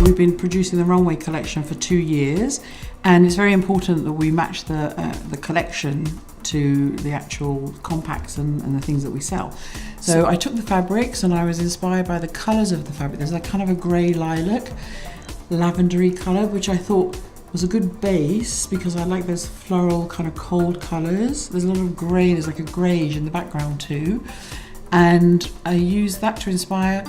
We've been producing the runway collection for 2 years, and it's very important that we match the collection to the actual compacts and the things that we sell. So I took the fabrics and I was inspired by the colours of the fabric. There's like kind of a grey lilac, lavendery colour, which I thought was a good base because I like those floral kind of cold colours. There's a lot of grey, there's like a greyish in the background too. And I used that to inspire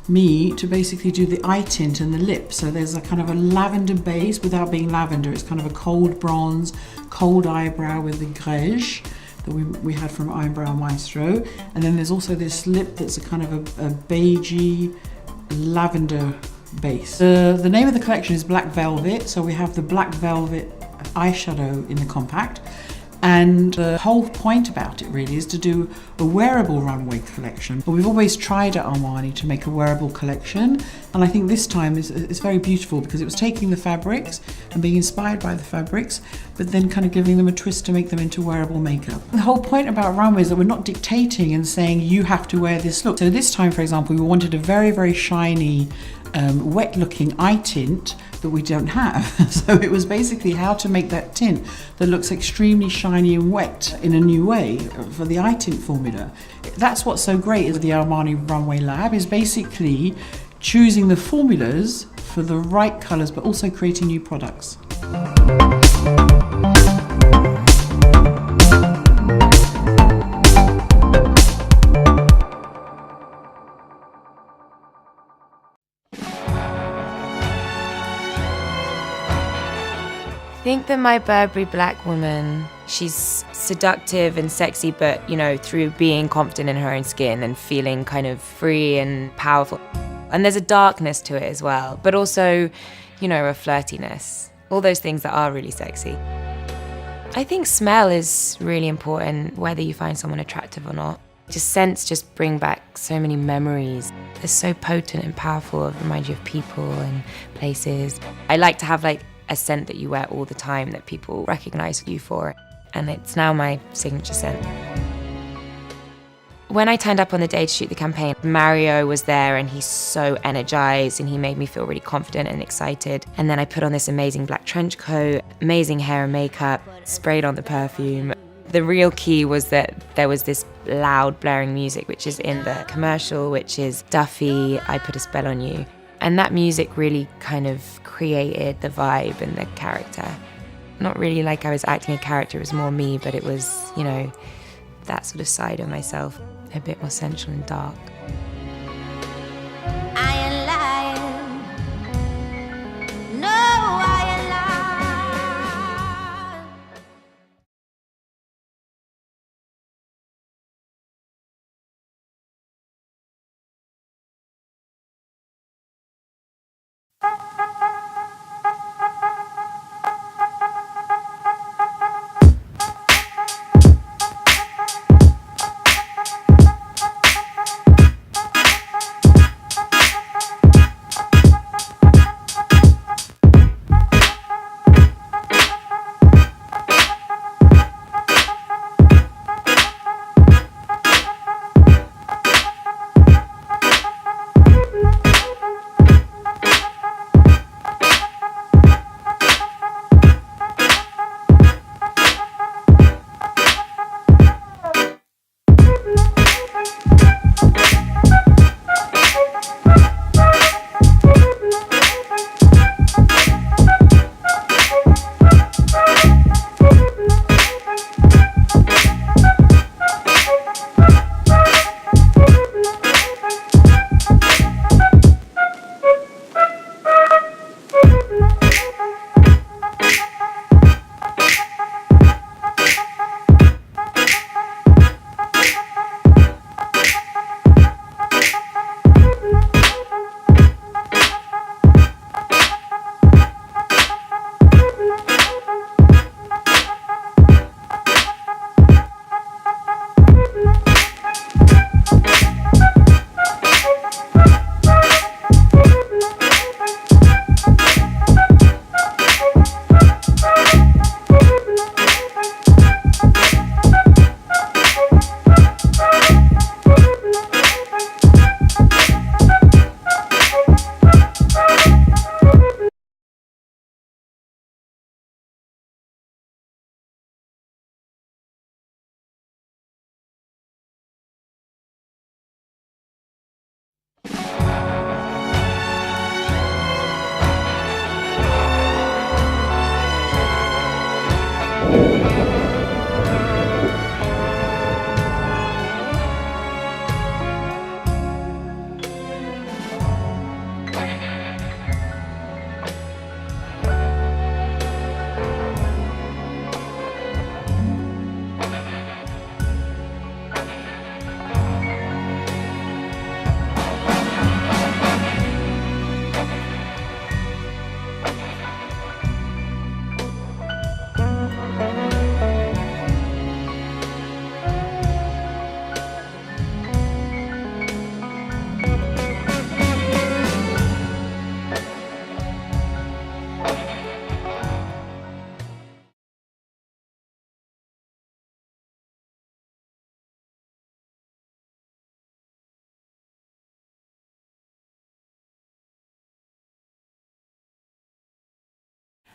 me to basically do the eye tint and the lip. So there's a kind of a lavender base without being lavender. It's kind of a cold bronze, cold eyebrow with the grège that we had from Eyebrow Maestro. And then there's also this lip that's a kind of a beigey lavender base. The name of the collection is Black Velvet. So we have the Black Velvet eyeshadow in the compact. And the whole point about it really is to do a wearable runway collection. But we've always tried at Armani to make a wearable collection, and I think this time is very beautiful because it was taking the fabrics and being inspired by the fabrics, but then kind of giving them a twist to make them into wearable makeup. The whole point about runway is that we're not dictating and saying you have to wear this look. So this time, for example, we wanted a very, very shiny, wet looking eye tint that we don't have. So it was basically how to make that tint that looks extremely shiny and wet in a new way for the eye tint formula. That's what's so great is the Armani Runway Lab is basically choosing the formulas for the right colours but also creating new products. I think that my Burberry black woman, she's seductive and sexy, but, you know, through being confident in her own skin and feeling kind of free and powerful. And there's a darkness to it as well, but also, you know, a flirtiness. All those things that are really sexy. I think smell is really important, whether you find someone attractive or not. Just scents just bring back so many memories. They're so potent and powerful, it reminds you of people and places. I like to have like a scent that you wear all the time that people recognize you for, and it's now my signature scent. When I turned up on the day to shoot the campaign, Mario was there and he's so energized and he made me feel really confident and excited. And then I put on this amazing black trench coat, amazing hair and makeup, sprayed on the perfume. The real key was that there was this loud blaring music, which is in the commercial, which is Duffy, I Put a Spell on You. And that music really kind of created the vibe and the character. Not really like I was acting a character, it was more me, but it was, you know, that sort of side of myself, a bit more sensual and dark.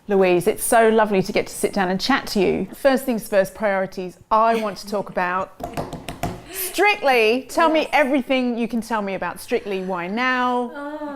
Louise, it's so lovely to get to sit down and chat to you. First things first, priorities. I want to talk about Strictly. Tell me everything you can tell me about Strictly. Why now?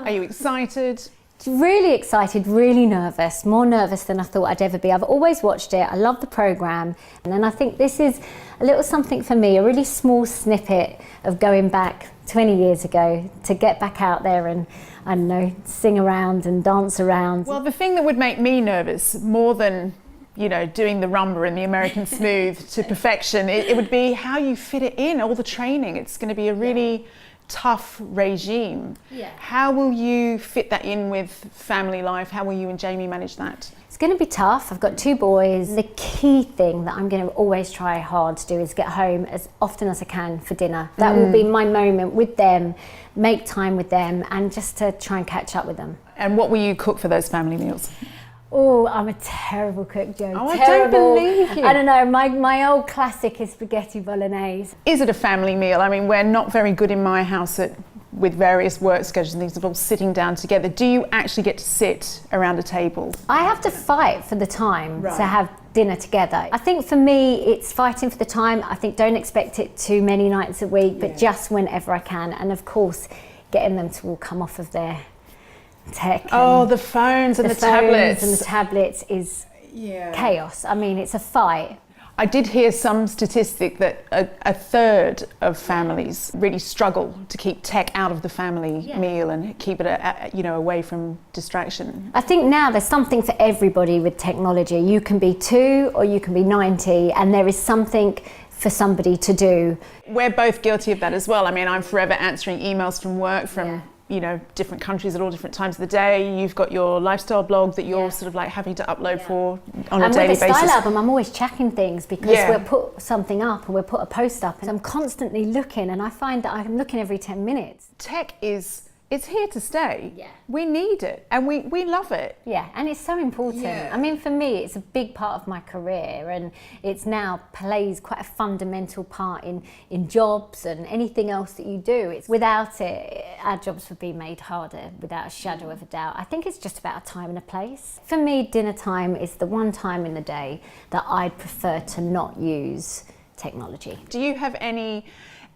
Are you excited? Really excited, really nervous, more nervous than I thought I'd ever be. I've always watched it, I love the programme, and then I think this is a little something for me, a really small snippet of going back 20 years ago to get back out there and, I don't know, sing around and dance around. Well, the thing that would make me nervous more than, you know, doing the rumba and the American smooth to perfection, it would be how you fit it in, all the training. It's going to be a really tough regime. How will you fit that in with family life? How will you and Jamie manage that? It's going to be tough. I've got 2 boys. The key thing that I'm going to always try hard to do is get home as often as I can for dinner. That will be my moment with them, make time with them, and just to try and catch up with them. And what will you cook for those family meals? Oh, I'm a terrible cook, Jo. Oh, terrible. I don't believe you. I don't know, my old classic is spaghetti bolognese. Is it a family meal? I mean, we're not very good in my house with various work schedules and things of all sitting down together. Do you actually get to sit around a table? I have to fight for the time to have dinner together. I think for me, it's fighting for the time. I think don't expect it too many nights a week, but just whenever I can. And of course, getting them to all come off of their tech. Oh, the phones and the tablets. And the tablets is chaos. I mean, it's a fight. I did hear some statistic that a third of families really struggle to keep tech out of the family meal and keep it, you know, away from distraction. I think now there's something for everybody with technology. You can be 2 or you can be 90, and there is something for somebody to do. We're both guilty of that as well. I mean, I'm forever answering emails from work from you know, different countries at all different times of the day. You've got your lifestyle blog that you're sort of like having to upload for on a daily basis. And with the style album, I'm always checking things because we'll put something up or we'll put a post up, and I'm constantly looking, and I find that I'm looking every 10 minutes. Tech it's here to stay. We need it, and we love it. Yeah, and it's so important. I mean, for me, it's a big part of my career, and it's now plays quite a fundamental part in jobs and anything else that you do. It's without it, our jobs would be made harder, without a shadow of a doubt. I think it's just about a time and a place. For me, dinner time is the one time in the day that I'd prefer to not use technology. Do you have any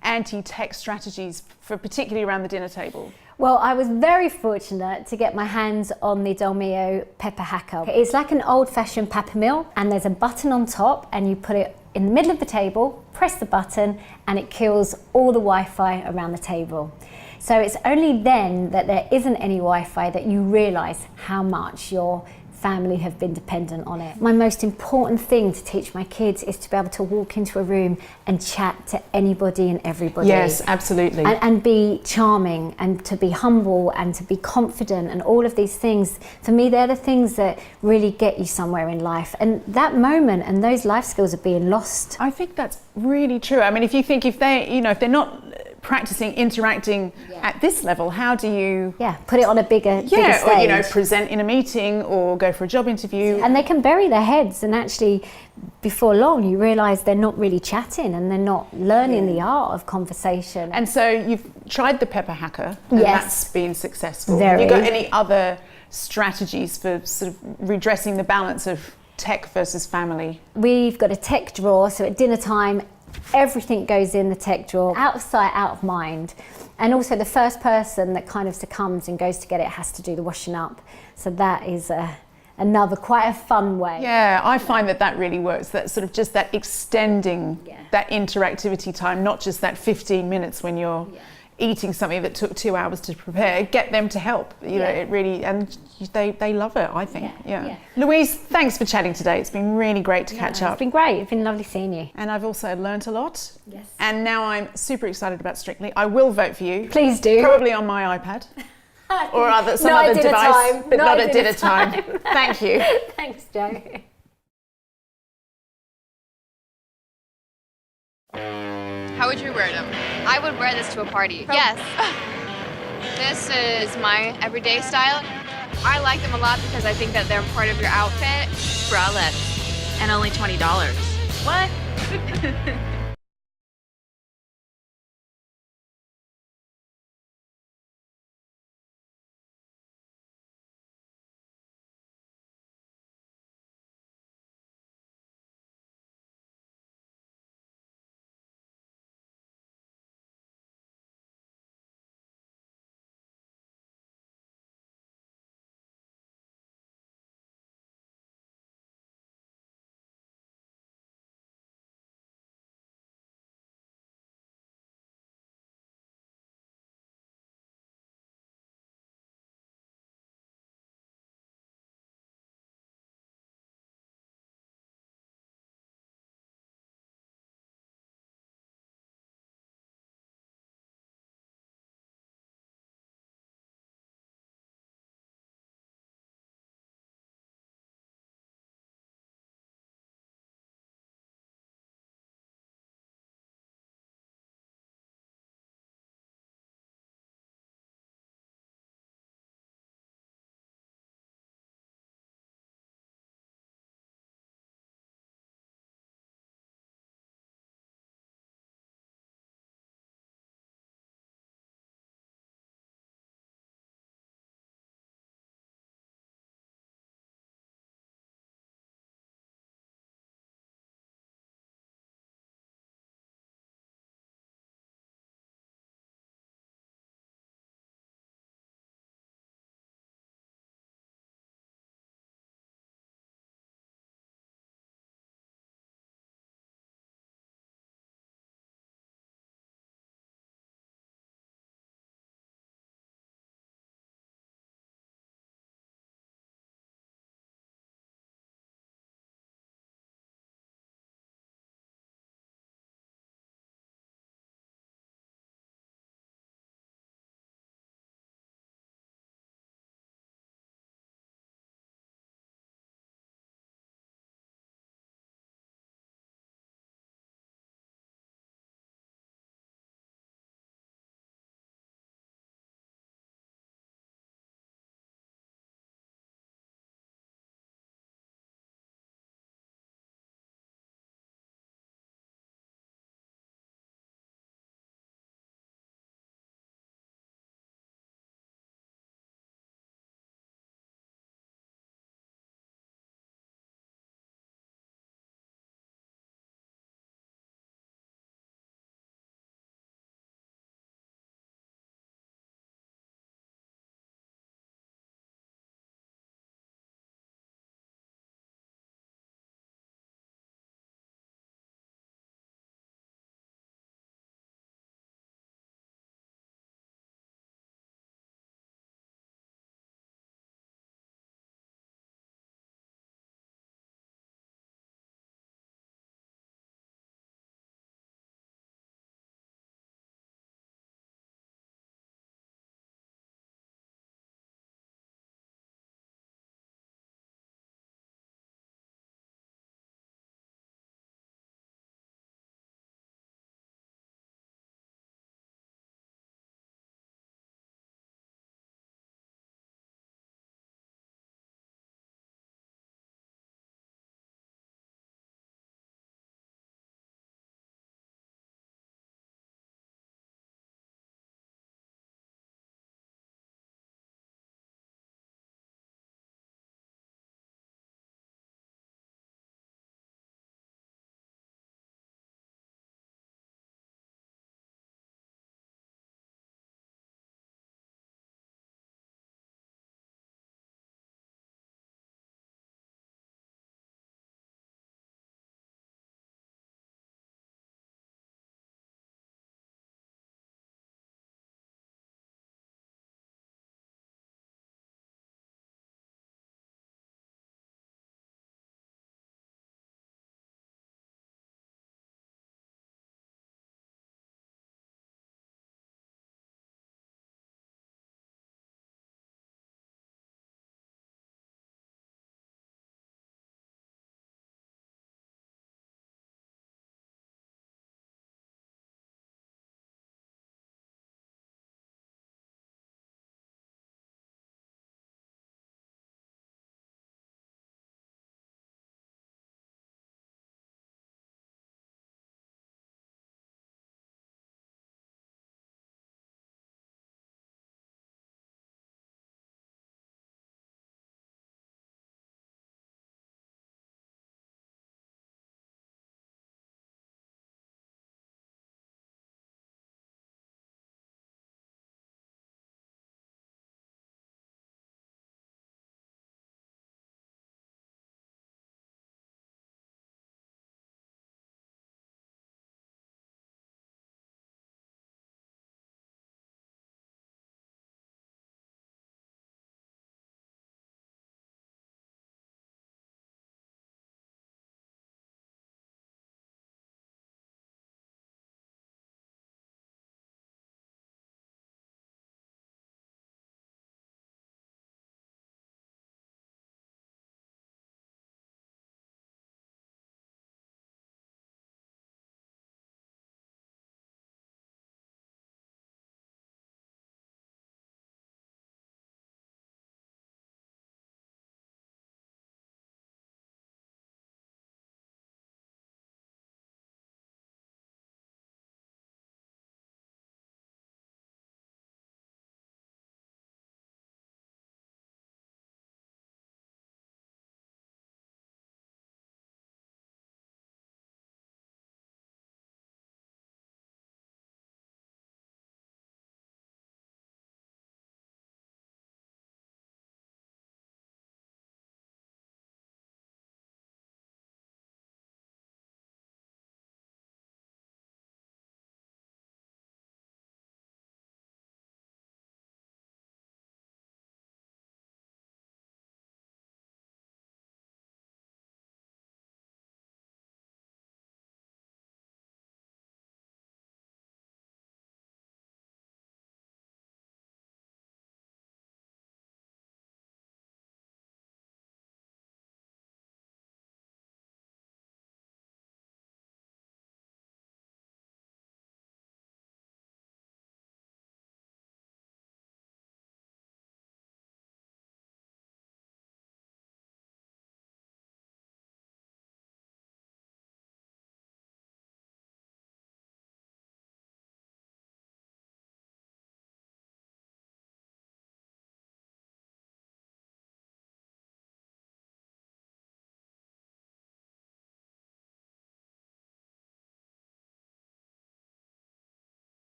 anti-tech strategies for particularly around the dinner table? Well, I was very fortunate to get my hands on the Dolmio pepper hacker. It's like an old-fashioned pepper mill, and there's a button on top, and you put it in the middle of the table, press the button, and it kills all the Wi-Fi around the table. So it's only then that there isn't any Wi-Fi that you realise how much your family have been dependent on it. My most important thing to teach my kids is to be able to walk into a room and chat to anybody and everybody. Yes, absolutely. And be charming, and to be humble, and to be confident, and all of these things. For me, they're the things that really get you somewhere in life. And that moment and those life skills are being lost. I think that's really true. I mean, if they're not practicing interacting at this level, how do you put it on a bigger stage, or, you know, present in a meeting or go for a job interview? And they can bury their heads, and actually before long you realise they're not really chatting and they're not learning the art of conversation. And so you've tried the pepper hacker, and that's been successful. Very. Have you got any other strategies for sort of redressing the balance of tech versus family? We've got a tech drawer, so at dinner time everything goes in the tech drawer, out of sight, out of mind. And also the first person that kind of succumbs and goes to get it has to do the washing up. So that is another quite a fun way. Yeah, I find that really works. That sort of just that extending that interactivity time, not just that 15 minutes when you're eating something that took 2 hours to prepare. Get them to help. You know, it really, and they love it, I think. Louise, thanks for chatting today. It's been really great to catch up. It's been great. It's been lovely seeing you. And I've also learnt a lot. Yes. And now I'm super excited about Strictly. I will vote for you. Please do. Probably on my iPad. Or some other device, but not at dinner time. Thank you. Thanks, Jo. How would you wear them? I would wear this to a party. Yes. This is my everyday style. I like them a lot because I think that they're part of your outfit. Bralettes. And only $20. What?